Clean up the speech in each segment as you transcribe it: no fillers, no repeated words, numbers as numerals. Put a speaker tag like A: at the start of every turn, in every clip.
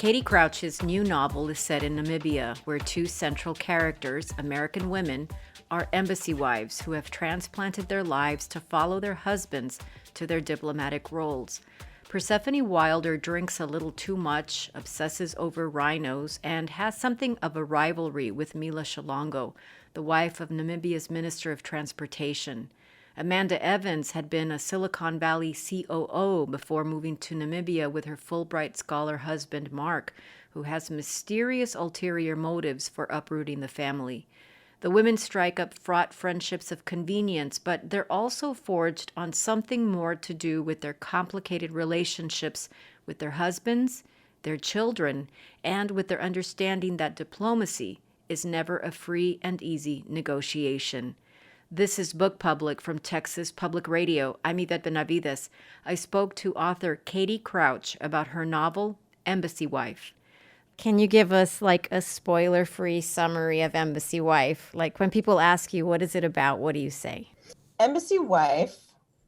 A: Katie Crouch's new novel is set in Namibia, where two central characters, American women, are embassy wives who have transplanted their lives to follow their husbands to their diplomatic roles. Persephone Wilder drinks a little too much, obsesses over rhinos, and has something of a rivalry with Mila Shalongo, the wife of Namibia's Minister of Transportation. Amanda Evans had been a Silicon Valley COO before moving to Namibia with her Fulbright scholar husband, Mark, who has mysterious ulterior motives for uprooting the family. The women strike up fraught friendships of convenience, but they're also forged on something more to do with their complicated relationships with their husbands, their children, and with their understanding that diplomacy is never a free and easy negotiation. This is Book Public from Texas Public Radio. I'm Yvette Benavides. I spoke to author Katie Crouch about her novel, Embassy Wife. Can you give us like a spoiler-free summary of Embassy Wife? Like when people ask you, what is it about? What do you say?
B: Embassy Wife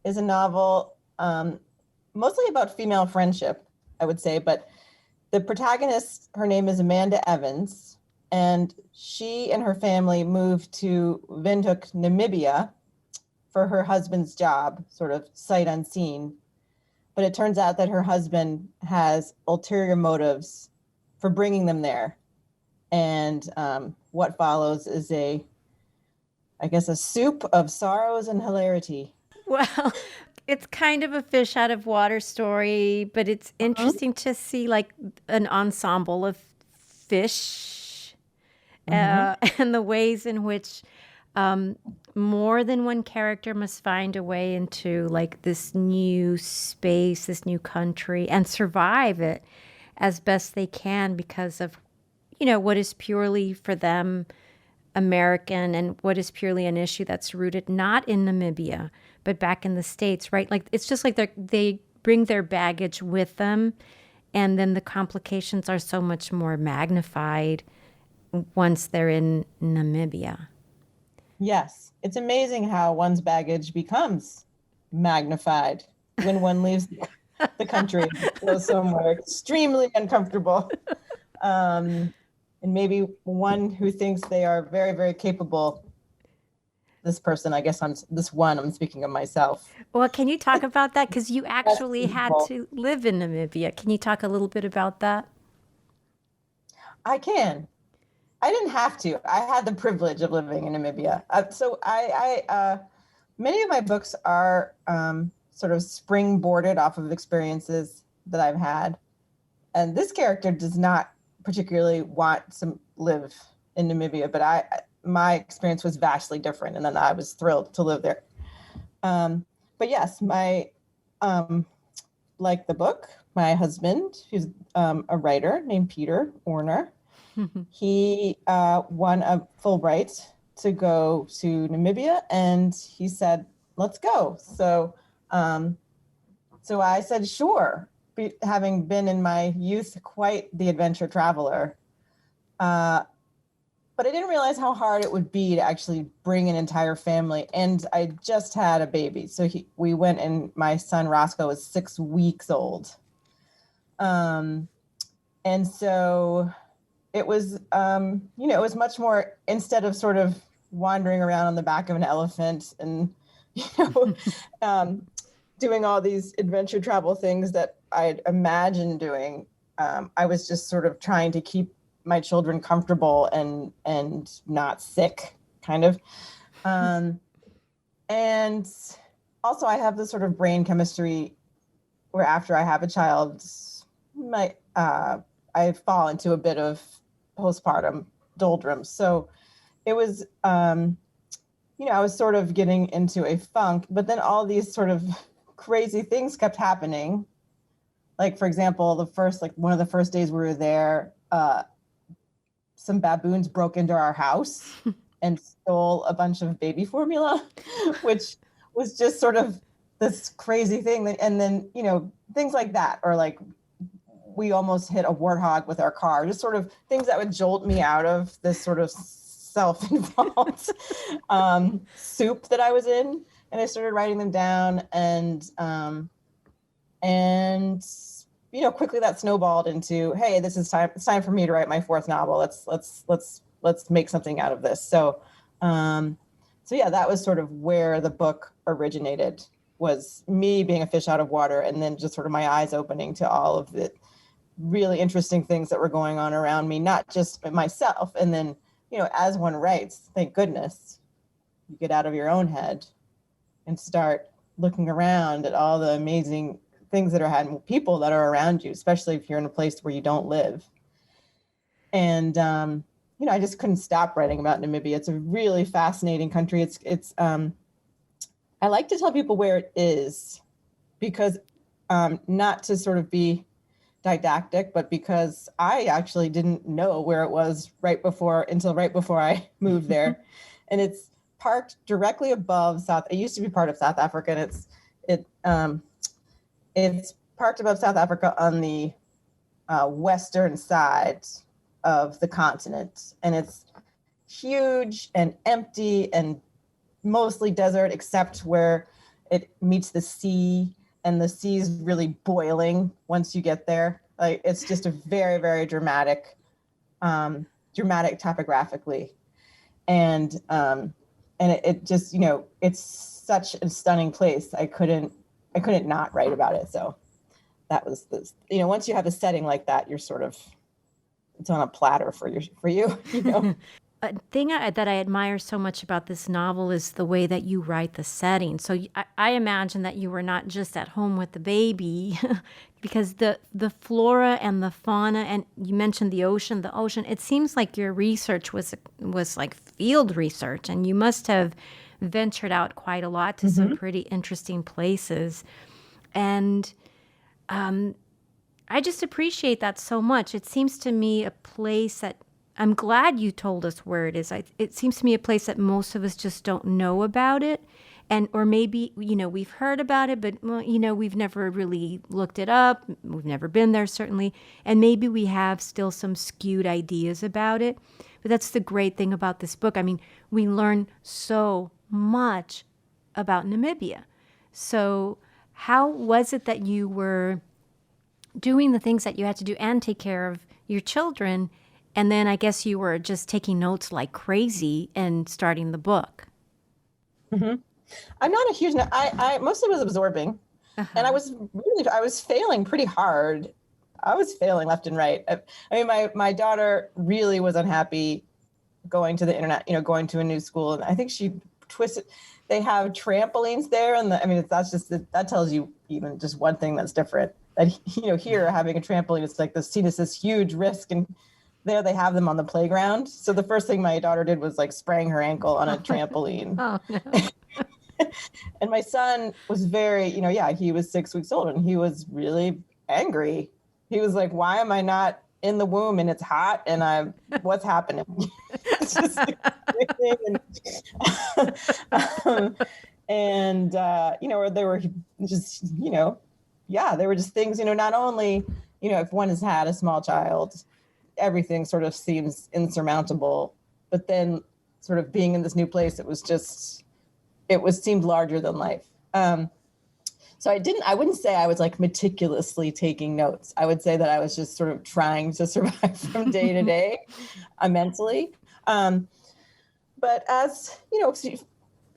B: is a novel mostly about female friendship, I would say. But the protagonist, her name is Amanda Evans, and she and her family moved to Windhoek, Namibia for her husband's job, sort of sight unseen. But it turns out that her husband has ulterior motives for bringing them there. And what follows is a soup of sorrows and hilarity.
A: Well, it's kind of a fish out of water story, but it's interesting to see like an ensemble of fish and the ways in which more than one character must find a way into like this new space, this new country, and survive it as best they can because of, what is purely for them American and what is purely an issue that's rooted not in Namibia, but back in the States, right? Like, it's just like they bring their baggage with them, and then the complications are so much more magnified once they're in Namibia.
B: Yes. It's amazing how one's baggage becomes magnified when one leaves the country, goes somewhere extremely uncomfortable. And maybe one who thinks they are very, very capable. This person, I guess I'm speaking of myself.
A: Well, can you talk about that? Because you actually had to live in Namibia. Can you talk a little bit about that?
B: I can. I didn't have to. I had the privilege of living in Namibia. So many of my books are sort of springboarded off of experiences that I've had. And this character does not particularly want to live in Namibia, but my experience was vastly different. And then I was thrilled to live there. But yes, like the book, my husband, who's a writer named Peter Orner, he won a Fulbright to go to Namibia, and he said, let's go. So I said, sure, having been in my youth quite the adventure traveler. But I didn't realize how hard it would be to actually bring an entire family. And I just had a baby. So we went, and my son Roscoe was 6 weeks old. And so it was, it was much more, instead of sort of wandering around on the back of an elephant and, doing all these adventure travel things that I'd imagined doing. I was just sort of trying to keep my children comfortable and not sick, kind of. And also I have this sort of brain chemistry where after I have a child, I fall into a bit of postpartum doldrums. So it was, I was sort of getting into a funk, but then all these sort of crazy things kept happening. Like, for example, one of the first days we were there, some baboons broke into our house and stole a bunch of baby formula, which was just sort of this crazy thing. And then, things like that, or like we almost hit a warthog with our car, just sort of things that would jolt me out of this sort of self-involved soup that I was in. And I started writing them down, and quickly that snowballed into, hey, it's time for me to write my fourth novel. Let's make something out of this. So yeah, that was sort of where the book originated, was me being a fish out of water, and then just sort of my eyes opening to all of the really interesting things that were going on around me, not just myself. And then, as one writes, thank goodness, you get out of your own head and start looking around at all the amazing things that are happening, people that are around you, especially if you're in a place where you don't live. And, I just couldn't stop writing about Namibia. It's a really fascinating country. I like to tell people where it is because, not to sort of be didactic, but because I actually didn't know where it was until right before I moved there. And it's parked directly above it used to be part of South Africa, and it's parked above South Africa on the western side of the continent. And it's huge and empty and mostly desert, except where it meets the sea, and the sea is really boiling once you get there. Like, it's just a very, very dramatic topographically. And it just, it's such a stunning place. I couldn't not write about it. So that was once you have a setting like that, you're sort of, it's on a platter for you.
A: A thing that I admire so much about this novel is the way that you write the setting. So I imagine that you were not just at home with the baby, because the flora and the fauna, and you mentioned the ocean. It seems like your research was like field research, and you must have ventured out quite a lot to some pretty interesting places. And I just appreciate that so much. It seems to me a place that, I'm glad you told us where it is. It seems to me a place that most of us just don't know about it. Or maybe, we've heard about it, but, we've never really looked it up. We've never been there, certainly. And maybe we have still some skewed ideas about it. But that's the great thing about this book. I mean, we learn so much about Namibia. So how was it that you were doing the things that you had to do and take care of your children, and then I guess you were just taking notes like crazy and starting the book?
B: Mm-hmm. I'm not a huge, I mostly was absorbing, and I was failing pretty hard. I was failing left and right. I mean, my daughter really was unhappy going to the internet, going to a new school. And I think she twisted, they have trampolines there. And that tells you even just one thing that's different. That, here having a trampoline, it's like seen as this huge risk, and there they have them on the playground. So the first thing my daughter did was like spraying her ankle on a trampoline.
A: Oh, no.
B: And my son was very, he was 6 weeks old, and he was really angry. He was like, why am I not in the womb and it's hot and what's happening? It's just or there were just, there were just things, not only, if one has had a small child, everything sort of seems insurmountable, but then sort of being in this new place, seemed larger than life. So I wouldn't say I was like meticulously taking notes. I would say that I was just sort of trying to survive from day to day mentally. But as,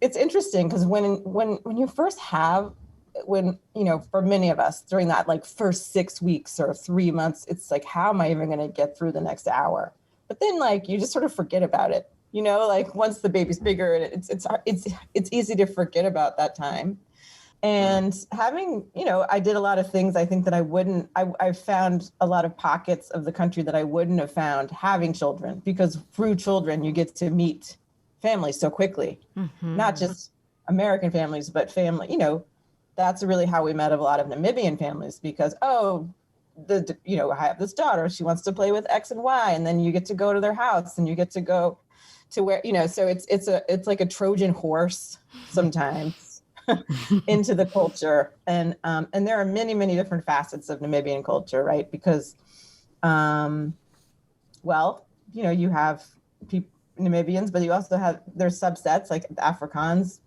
B: it's interesting because when you first have, for many of us during that like first 6 weeks or 3 months, it's like, how am I even going to get through the next hour? But then like, you just sort of forget about it, like once the baby's bigger, it's easy to forget about that time. And having, I did a lot of things I think that I found a lot of pockets of the country that I wouldn't have found having children, because through children, you get to meet families so quickly, not just American families, but family, that's really how we met a lot of Namibian families, because, I have this daughter, she wants to play with X and Y, and then you get to go to their house and you get to go to where, so it's like a Trojan horse sometimes. Into the culture. And there are many, many different facets of Namibian culture, right? Because, you have Namibians, but you also have their subsets like the Afrikaans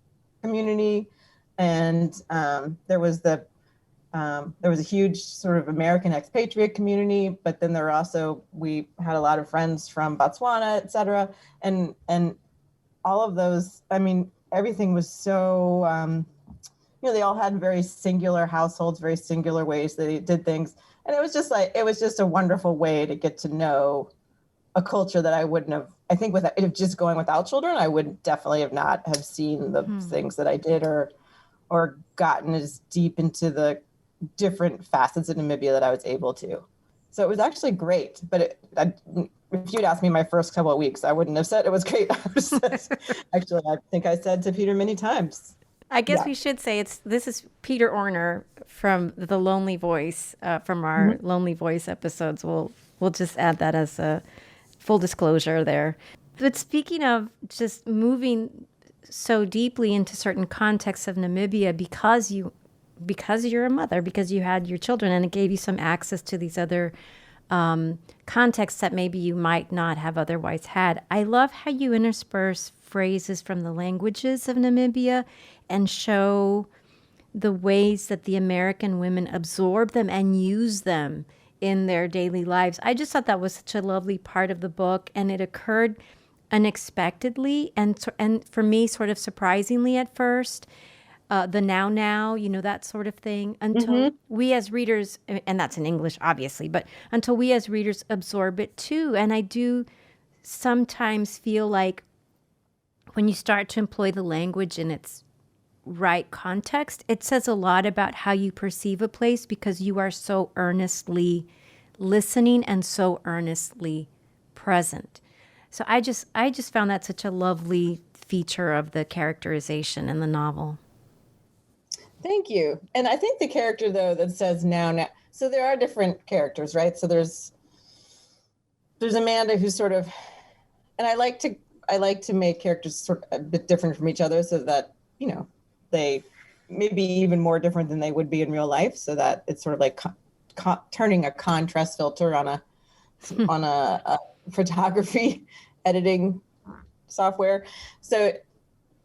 B: community. And there was the There was a huge sort of American expatriate community, but then we had a lot of friends from Botswana, et cetera. And all of those, I mean, everything was so, they all had very singular households, very singular ways they did things. And it was just a wonderful way to get to know a culture that I wouldn't have, I think if just going without children, I would definitely have seen the things that I did or gotten as deep into the different facets of Namibia that I was able to. So it was actually great. But if you'd asked me my first couple of weeks, I wouldn't have said it was great. Actually, I think I said to Peter many times.
A: I guess we should say this is Peter Orner from the Lonely Voice, from our Lonely Voice episodes. We'll just add that as a full disclosure there. But speaking of just moving so deeply into certain contexts of Namibia because you're a mother, because you had your children, and it gave you some access to these other contexts that maybe you might not have otherwise had. I love how you intersperse phrases from the languages of Namibia and show the ways that the American women absorb them and use them in their daily lives. I just thought that was such a lovely part of the book, and it occurred unexpectedly and for me sort of surprisingly at first. The now, that sort of thing, until we as readers, and that's in English, obviously, but until we as readers absorb it too. And I do sometimes feel like when you start to employ the language in its right context, it says a lot about how you perceive a place because you are so earnestly listening and so earnestly present. So I just found that such a lovely feature of the characterization in the novel.
B: Thank you. And I think the character, though, that says now, so there are different characters, right? So there's Amanda, who's sort of, and I like to make characters sort of a bit different from each other so that, they may be even more different than they would be in real life, so that it's sort of like turning a contrast filter on a photography editing software. So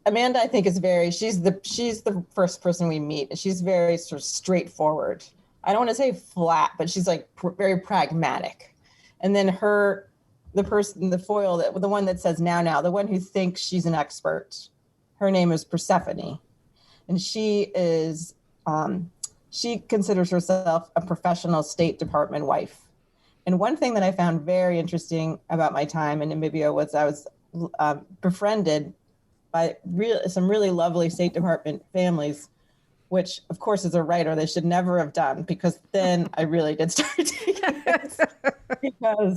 B: Amanda, I think, she's the first person we meet. She's very sort of straightforward. I don't want to say flat, but she's like very pragmatic. And then the foil, the one that says now, the one who thinks she's an expert, her name is Persephone. And she considers herself a professional State Department wife. And one thing that I found very interesting about my time in Namibia was I was befriended by some really lovely State Department families, which, of course, as a writer, they should never have done, because then I really did start taking notes. Because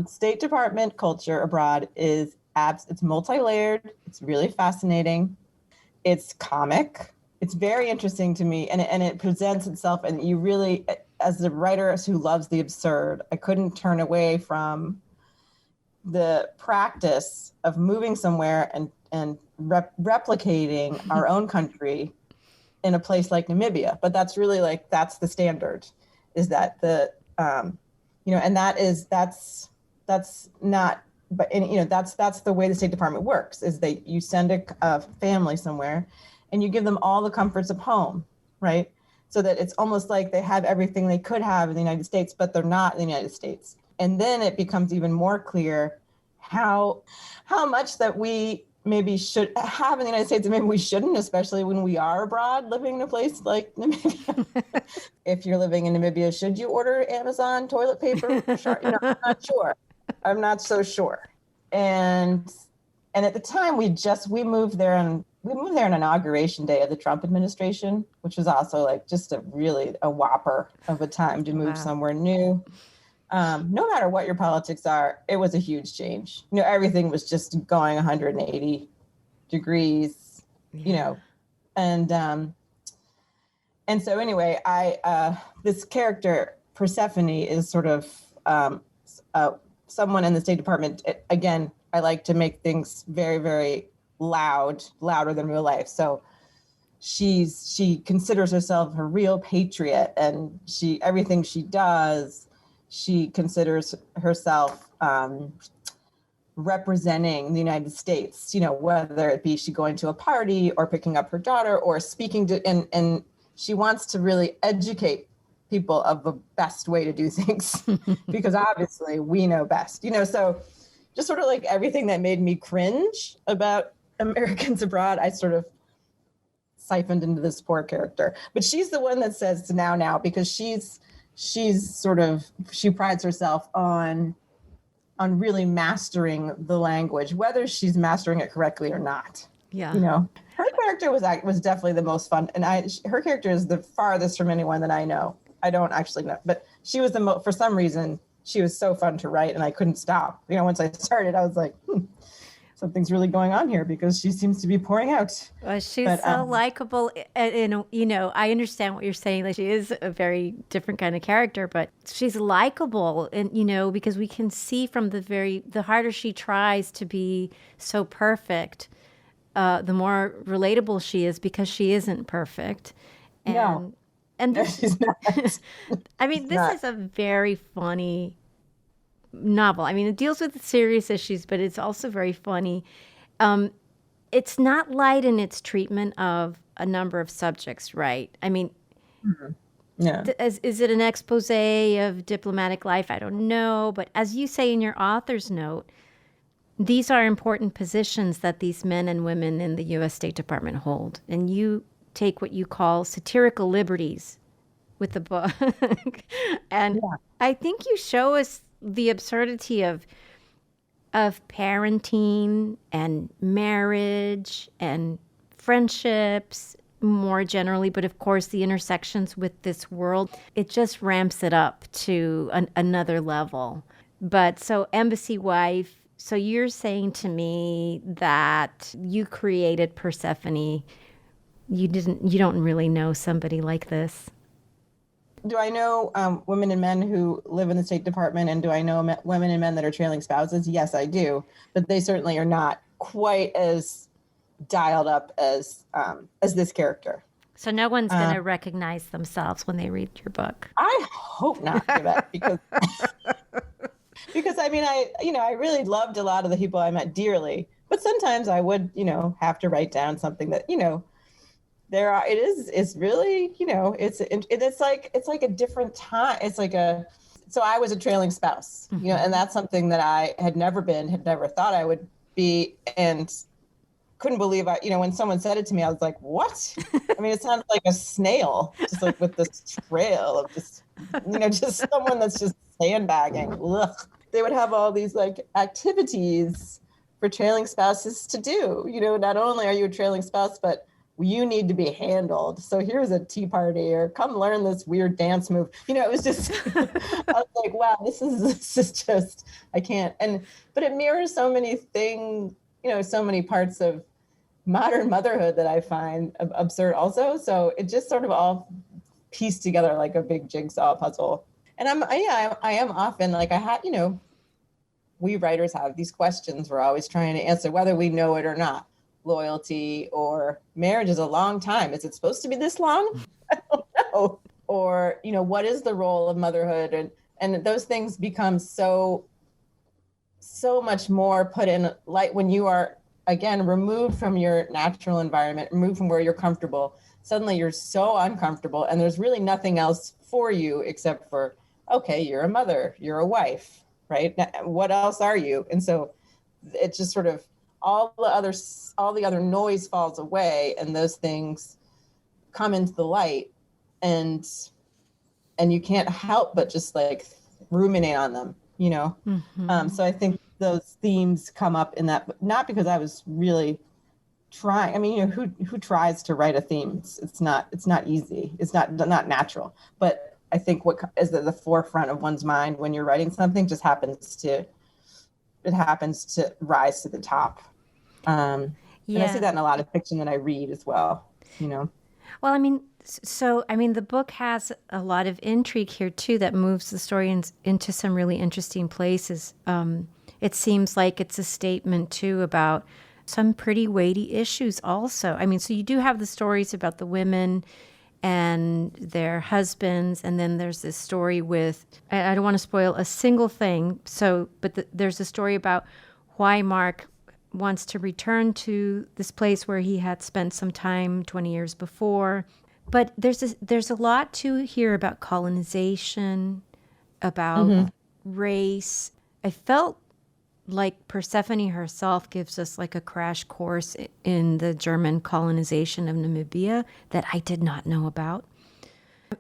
B: State Department culture abroad it's multi-layered, it's really fascinating, it's comic, it's very interesting to me, and it presents itself, and you really, as a writer who loves the absurd, I couldn't turn away from the practice of moving somewhere and replicating our own country in a place like Namibia. But that's really that's the standard, is that and that's not, but that's the way the State Department works, is you send a family somewhere and you give them all the comforts of home, right? So that it's almost like they have everything they could have in the United States, but they're not in the United States. And then it becomes even more clear how much that we maybe should have in the United States and maybe we shouldn't, especially when we are abroad living in a place like Namibia. If you're living in Namibia, should you order Amazon toilet paper? Sure. I'm not sure. I'm not so sure. And at the time we moved there on inauguration day of the Trump administration, which was also just a whopper of a time to move somewhere new. No matter what your politics are, it was a huge change. Everything was just going 180 degrees, and so anyway, this character Persephone is sort of someone in the State Department. Again, I like to make things very, very louder than real life. So she considers herself a real patriot, and everything she does, she considers herself representing the United States, whether it be she going to a party or picking up her daughter or speaking to, and she wants to really educate people of the best way to do things because obviously we know best, so just sort of like everything that made me cringe about Americans abroad, I sort of siphoned into this poor character. But she's the one that says now because she prides herself on really mastering the language, whether she's mastering it correctly or not.
A: Yeah.
B: Her character was definitely the most fun. And her character is the farthest from anyone that I know. I don't actually know, but she was for some reason, she was so fun to write and I couldn't stop. Once I started, I was like, something's really going on here because she seems to be pouring out.
A: Well, she's so likable. And, I understand what you're saying. Like, she is a very different kind of character, but she's likable. And, because we can see from the harder she tries to be so perfect, the more relatable she is because she isn't perfect. And,
B: no.
A: And this,
B: she's not.
A: I mean, this is a very funny novel. I mean, it deals with serious issues, but it's also very funny. It's not light in its treatment of a number of subjects, right? I mean,
B: yeah.
A: Is it an expose of diplomatic life? I don't know. But as you say in your author's note, these are important positions that these men and women in the U.S. State Department hold. And you take what you call satirical liberties with the book. And I think you show us the absurdity of parenting and marriage and friendships more generally, but of course the intersections with this world. It just ramps it up to another level. But so Embassy Wife, so you're saying to me that you created Persephone. You don't really know somebody like this.
B: Do I know women and men who live in the State Department, and do I know women and men that are trailing spouses? Yes, I do, but they certainly are not quite as dialed up as this character.
A: So no one's going to recognize themselves when they read your book.
B: I hope not, Yvette, because I mean, I really loved a lot of the people I met dearly, but sometimes I would, have to write down something that, it's really, it's like a different time. So I was a trailing spouse, and that's something that I had never thought I would be, and couldn't believe when someone said it to me, I was like, what? I mean, it sounds like a snail, just like with this trail of just, just someone that's just sandbagging. Ugh. They would have all these like activities for trailing spouses to do. Not only are you a trailing spouse, but you need to be handled. So here's a tea party, or come learn this weird dance move. It was just, I was like, wow, this is just, I can't. But it mirrors so many things, so many parts of modern motherhood that I find absurd also. So it just sort of all pieced together like a big jigsaw puzzle. And I am often like, we writers have these questions we're always trying to answer, whether we know it or not. Loyalty or marriage is a long time. Is it supposed to be this long? I don't know. Or, what is the role of motherhood? And those things become so much more put in light when you are, again, removed from your natural environment, removed from where you're comfortable. Suddenly you're so uncomfortable and there's really nothing else for you except for, okay, you're a mother, you're a wife, right? What else are you? And so it just sort of, all the other noise falls away and those things come into the light, and you can't help but just like ruminate on them, Mm-hmm. So I think those themes come up in that, but not because I was really trying. I mean, who tries to write a theme? It's not easy. It's not natural. But I think what is at the forefront of one's mind when you're writing something just happens to rise to the top. And I see that in a lot of fiction that I read as well, Well,
A: I mean, the book has a lot of intrigue here too that moves the story into some really interesting places. It seems like it's a statement too about some pretty weighty issues also. I mean, so you do have the stories about the women and their husbands, and then there's this story with, I don't want to spoil a single thing, but there's a story about why Mark wants to return to this place where he had spent some time 20 years before. But there's a lot to hear about colonization, about
B: Hmm.
A: race. I felt like Persephone herself gives us like a crash course in the German colonization of Namibia that I did not know about.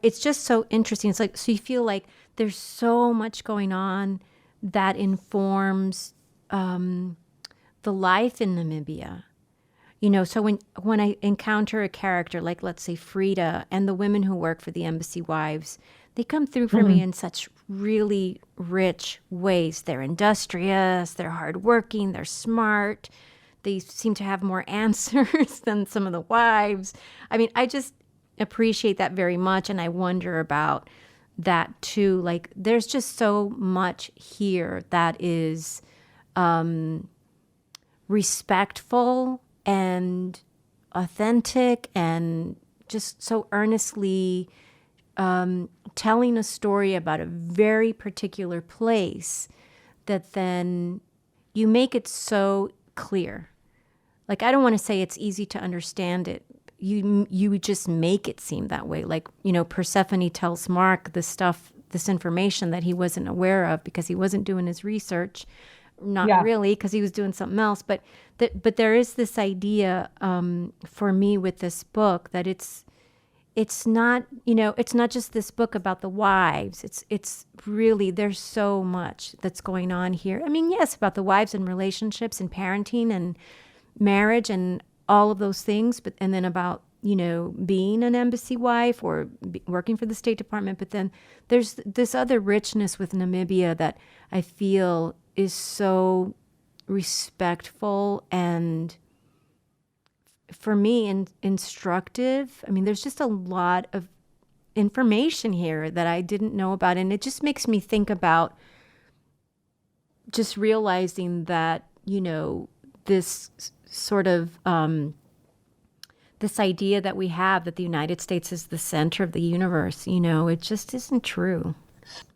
A: It's just so interesting. It's like, so you feel like there's so much going on that informs the life in Namibia. So when I encounter a character like, let's say, Frida and the women who work for the embassy wives, they come through for me
B: Hmm.
A: in such really rich ways. They're industrious, they're hardworking, they're smart. They seem to have more answers than some of the wives. I mean, I just appreciate that very much, and I wonder about that too. Like, there's just so much here that is respectful and authentic and just so earnestly telling a story about a very particular place that then you make it so clear. Like, I don't want to say it's easy to understand it. You just make it seem that way. Like, Persephone tells Mark this information that he wasn't aware of because he wasn't doing his research. Not
B: Yeah.
A: really, because he was doing something else. But there is this idea for me with this book that it's not just this book about the wives. It's really, there's so much that's going on here. I mean, yes, about the wives and relationships and parenting and marriage and all of those things, and then about being an embassy wife or working for the State Department. But then there's this other richness with Namibia that I feel is so respectful and, for me, instructive. I mean, there's just a lot of information here that I didn't know about, and it just makes me think about just realizing that this sort of this idea that we have that the United States is the center of the universe, it just isn't true.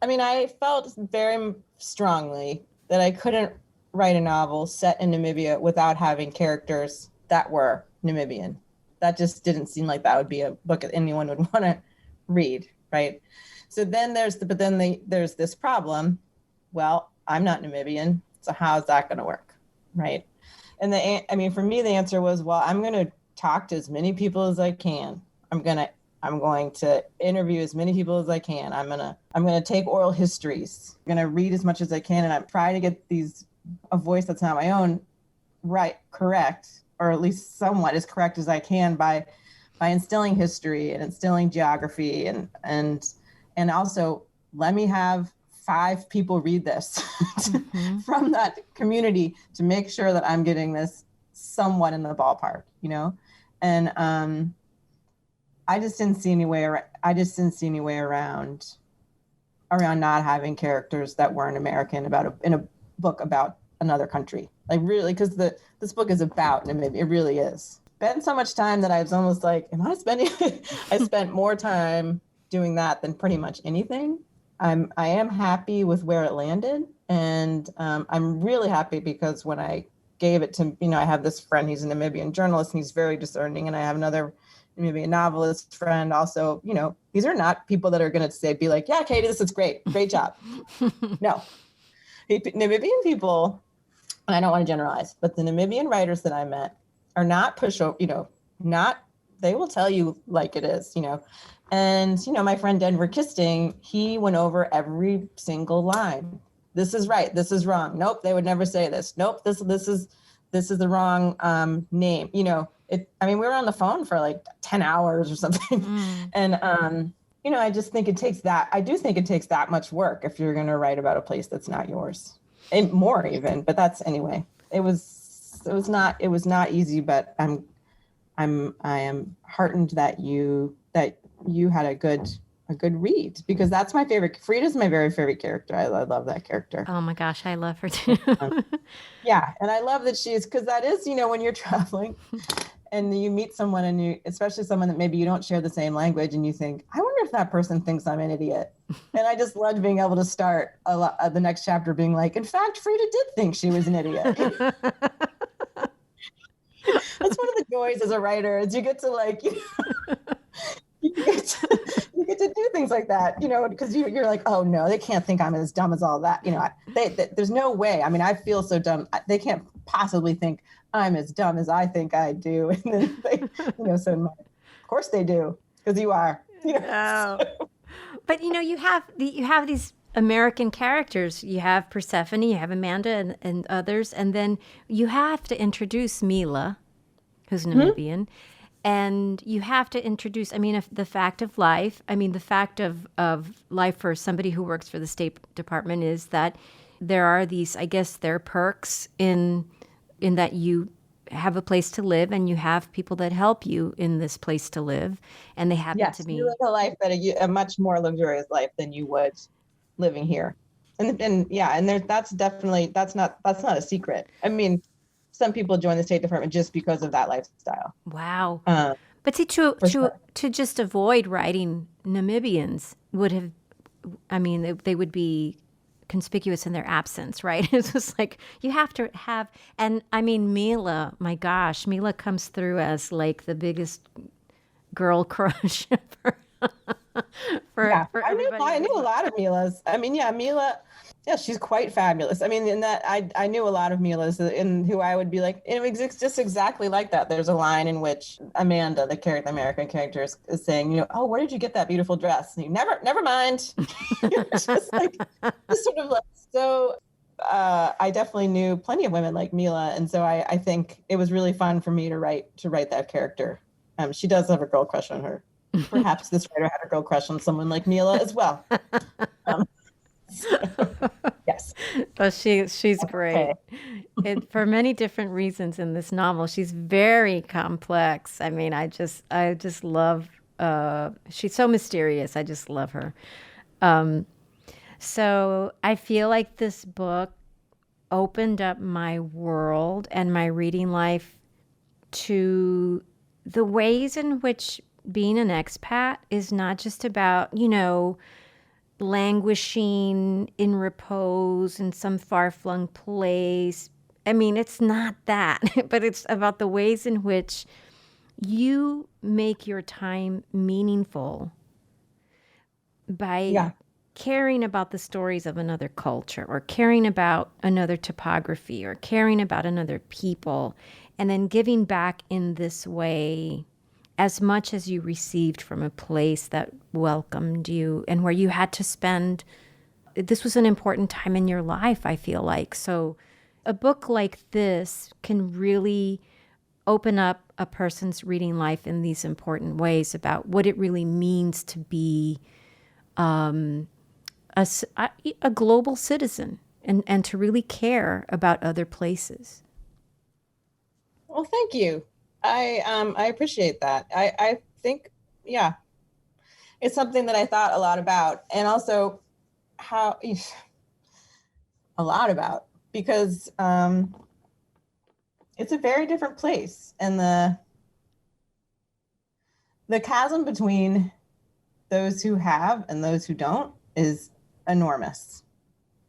B: I mean, I felt very strongly that I couldn't write a novel set in Namibia without having characters that were Namibian. That just didn't seem like that would be a book that anyone would want to read, right? So then there's this problem. Well, I'm not Namibian, so how's that going to work, right? And for me, the answer was, well, I'm going to talk to as many people as I can. I'm going to interview as many people as I can. I'm going to take oral histories. I'm going to read as much as I can, and I'm trying to get a voice that's not my own, right, correct, or at least somewhat as correct as I can by instilling history and instilling geography and also let me have 5 people read this
A: Mm-hmm.
B: from that community to make sure that I'm getting this somewhat in the ballpark, and I just didn't see any way around not having characters that weren't American in a book about another country. Like, really, because this book is about Namibia. It really is. Spent so much time that I was almost like, I spent more time doing that than pretty much anything. I am happy with where it landed, and I'm really happy because when I gave it to, I have this friend, he's a Namibian journalist, and he's very discerning, and I have another Namibian novelist friend also. These are not people that are going to be like, yeah, Katie, this is great job. No. Namibian people, and I don't want to generalize, but the Namibian writers that I met are not they will tell you like it is, And, my friend Denver Kisting, he went over every single line. This is right. This is wrong. Nope, they would never say this. Nope, this is the wrong name. We were on the phone for like 10 hours or something. And, I just think it takes that. I do think it takes that much work if you're going to write about a place that's not yours. And more even, but that's anyway. It was not easy, but I am heartened that you had a good read, because that's my favorite. Frida's my very favorite character. I love that character.
A: Oh my gosh, I love her too.
B: Yeah, and I love that because that is, when you're traveling and you meet someone and especially someone that maybe you don't share the same language, and you think, I wonder if that person thinks I'm an idiot. And I just loved being able to start the next chapter being like, in fact, Frida did think she was an idiot. That's one of the joys as a writer, is you get to things like that, because you're like, oh no, they can't think I'm as dumb as all that. There's no way. I mean, I feel so dumb. They can't possibly think I'm as dumb as I think I do. And then so of course they do, because you are.
A: Oh. But you have these American characters. You have Persephone, you have Amanda, and others, and then you have to introduce Mila, who's Namibian, and you have to introduce. I mean, the fact of life. I mean, the fact of life for somebody who works for the State Department is that there are these. I guess there are perks in that you have a place to live, and you have people that help you in this place to live, and they happen to be.
B: You live a life a much more luxurious life than you would living here, and that's not a secret. I mean, some people join the State Department just because of that lifestyle.
A: Wow. But see, to just avoid writing Namibians would have, I mean, they would be conspicuous in their absence, right? It's just like you have to have, and I mean, Mila, my gosh, Mila comes through as like the biggest girl crush for everybody.
B: I knew a lot of Milas. I mean, Mila, she's quite fabulous. I mean, in that I knew a lot of Milas, and who I would be like, it was just exactly like that. There's a line in which Amanda, the American character, is saying, oh, where did you get that beautiful dress? And you never mind. just like, just sort of like, so I definitely knew plenty of women like Mila, and so I think it was really fun for me to write that character. She does have a girl crush on her. Perhaps this writer had a girl crush on someone like Mila as well. Yes.
A: Well, she's great. For many different reasons in this novel. She's very complex. I mean, I just love. She's so mysterious. I just love her. So I feel like this book opened up my world and my reading life to the ways in which being an expat is not just about, languishing in repose in some far-flung place. I mean, it's not that, but it's about the ways in which you make your time meaningful by caring about the stories of another culture, or caring about another topography, or caring about another people, and then giving back in this way as much as you received from a place that welcomed you and where you had to spend. This was an important time in your life, I feel like. So a book like this can really open up a person's reading life in these important ways about what it really means to be a global citizen and to really care about other places.
B: Well, thank you. I appreciate that. I think, it's something that I thought a lot about, and also because it's a very different place, and the chasm between those who have and those who don't is enormous,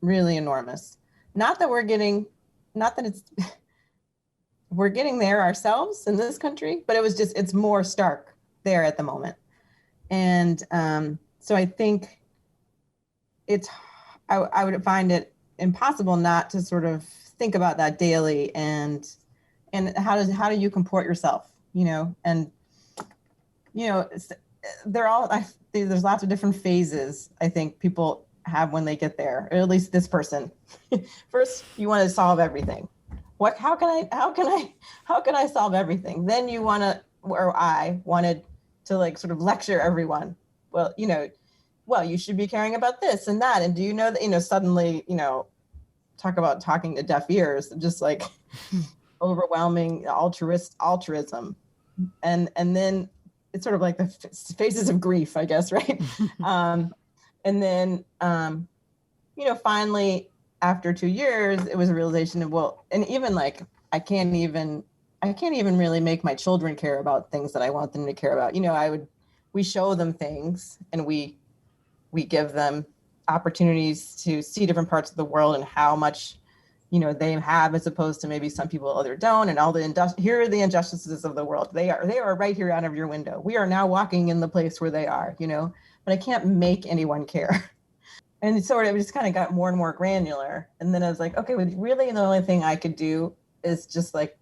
B: really enormous. Not that we're getting there ourselves in this country, but it's more stark there at the moment. And so I think I would find it impossible not to sort of think about that daily, and how do you comport yourself, and, there's lots of different phases I think people have when they get there, or at least this person. First, you want to solve everything. How can I solve everything? Then I wanted to like sort of lecture everyone. Well, you should be caring about this and that. And do you know that, suddenly, talk about talking to deaf ears, just like overwhelming altruism. And then it's sort of like the phases of grief, I guess. Right. And then, finally, after 2 years, it was a realization of, and even like, I can't even really make my children care about things that I want them to care about. We show them things, and we give them opportunities to see different parts of the world and how much, they have, as opposed to maybe some people other don't. And all here are the injustices of the world. They are right here out of your window. We are now walking in the place where they are, but I can't make anyone care. And it just kind of got more and more granular. And then I was like, okay, well, really the only thing I could do is just like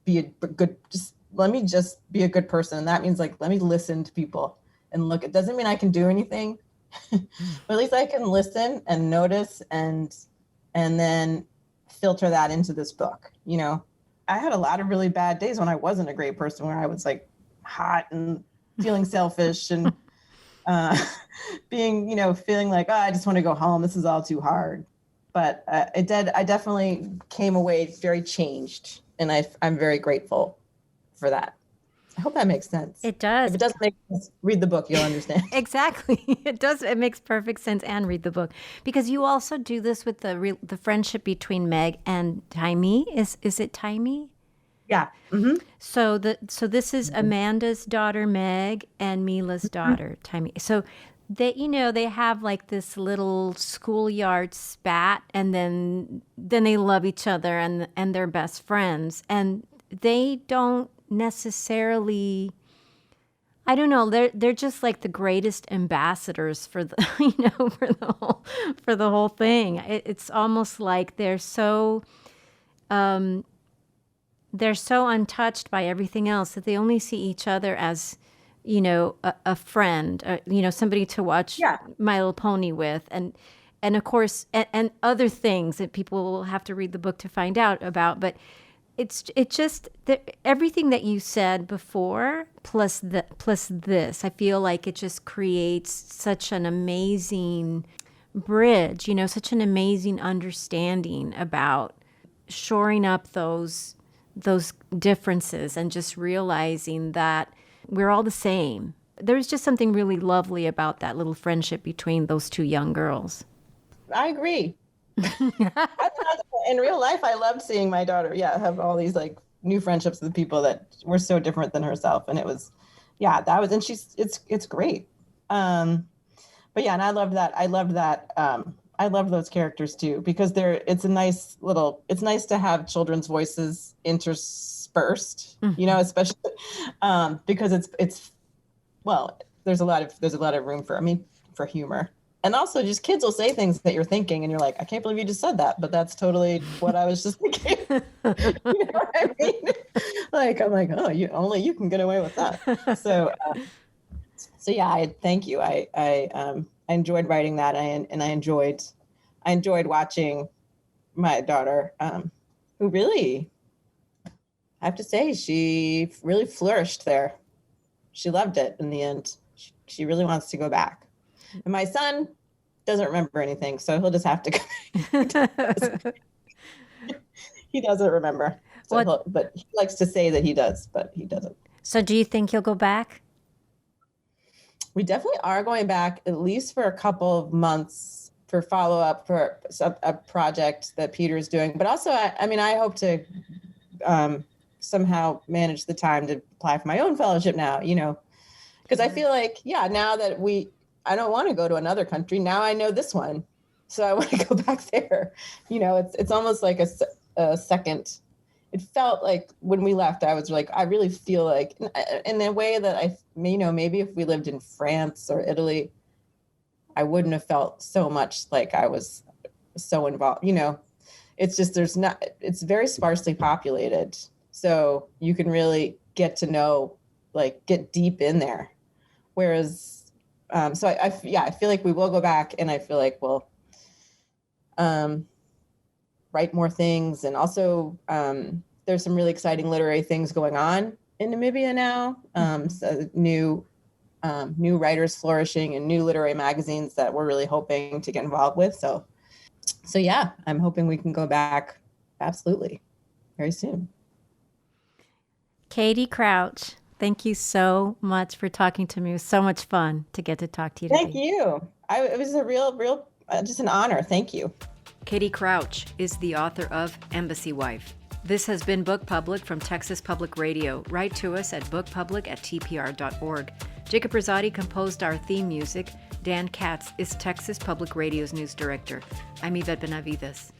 B: let me just be a good person. And that means like, let me listen to people and look. It doesn't mean I can do anything, but at least I can listen and notice and then filter that into this book. You know, I had a lot of really bad days when I wasn't a great person, where I was like hot and feeling selfish and feeling like, oh, I just want to go home. This is all too hard. But I definitely came away very changed. And I'm very grateful for that. I hope that makes sense.
A: It does.
B: If it doesn't make sense, read the book, you'll understand.
A: Exactly. It does. It makes perfect sense, and read the book. Because you also do this with the friendship between Meg and Taimi. Is it Taimi?
B: Yeah. Mm-hmm.
A: So this is Amanda's daughter, Meg, and Mila's daughter, Taimi. So they have like this little schoolyard spat, and then they love each other and they're best friends. And they don't necessarily, I don't know, they're just like the greatest ambassadors for the for the whole thing. It's almost like they're so untouched by everything else that they only see each other as, a friend, somebody to watch My Little Pony with, and of course, and other things that people will have to read the book to find out about. But it just everything that you said before, plus this, I feel like it just creates such an amazing bridge, such an amazing understanding about shoring up those differences and just realizing that we're all the same. There's just something really lovely about that little friendship between those two young girls.
B: I agree. In real life, I loved seeing my daughter, have all these like new friendships with people that were so different than herself. And it was, and it's great. But yeah, and I loved that. I love those characters too, because it's nice to have children's voices interspersed, especially because there's a lot of room for humor. And also just kids will say things that you're thinking and you're like, I can't believe you just said that, but that's totally what I was just thinking. You know what I mean? Like, I'm like, oh, only you can get away with that. So yeah, I thank you. I enjoyed writing that, and I enjoyed watching my daughter, who really, I have to say, she really flourished there. She loved it in the end. She really wants to go back. And my son doesn't remember anything, so he'll just have to go. He doesn't remember. But he likes to say that he does, but he doesn't.
A: So do you think he'll go back?
B: We definitely are going back, at least for a couple of months, for follow-up for a project that Peter's doing. But also, I hope to somehow manage the time to apply for my own fellowship now, because I feel like, now that I don't want to go to another country. Now I know this one, so I want to go back there. It's almost like a second. It felt like when we left, I was like, I really feel like in a way that maybe if we lived in France or Italy, I wouldn't have felt so much like I was so involved. It's just, it's very sparsely populated. So you can really get to know, like get deep in there. Whereas, so I feel like we will go back, and I feel like we'll write more things. And also there's some really exciting literary things going on in Namibia now. So new writers flourishing and new literary magazines that we're really hoping to get involved with. So yeah, I'm hoping we can go back absolutely very soon.
A: Katie Crouch, thank you so much for talking to me. It was so much fun to get to talk to you today.
B: Thank you. It was a real, just an honor. Thank you.
A: Katie Crouch is the author of Embassy Wife. This has been Book Public from Texas Public Radio. Write to us at bookpublic@tpr.org. Jacob Rosati composed our theme music. Dan Katz is Texas Public Radio's news director. I'm Yvette Benavides.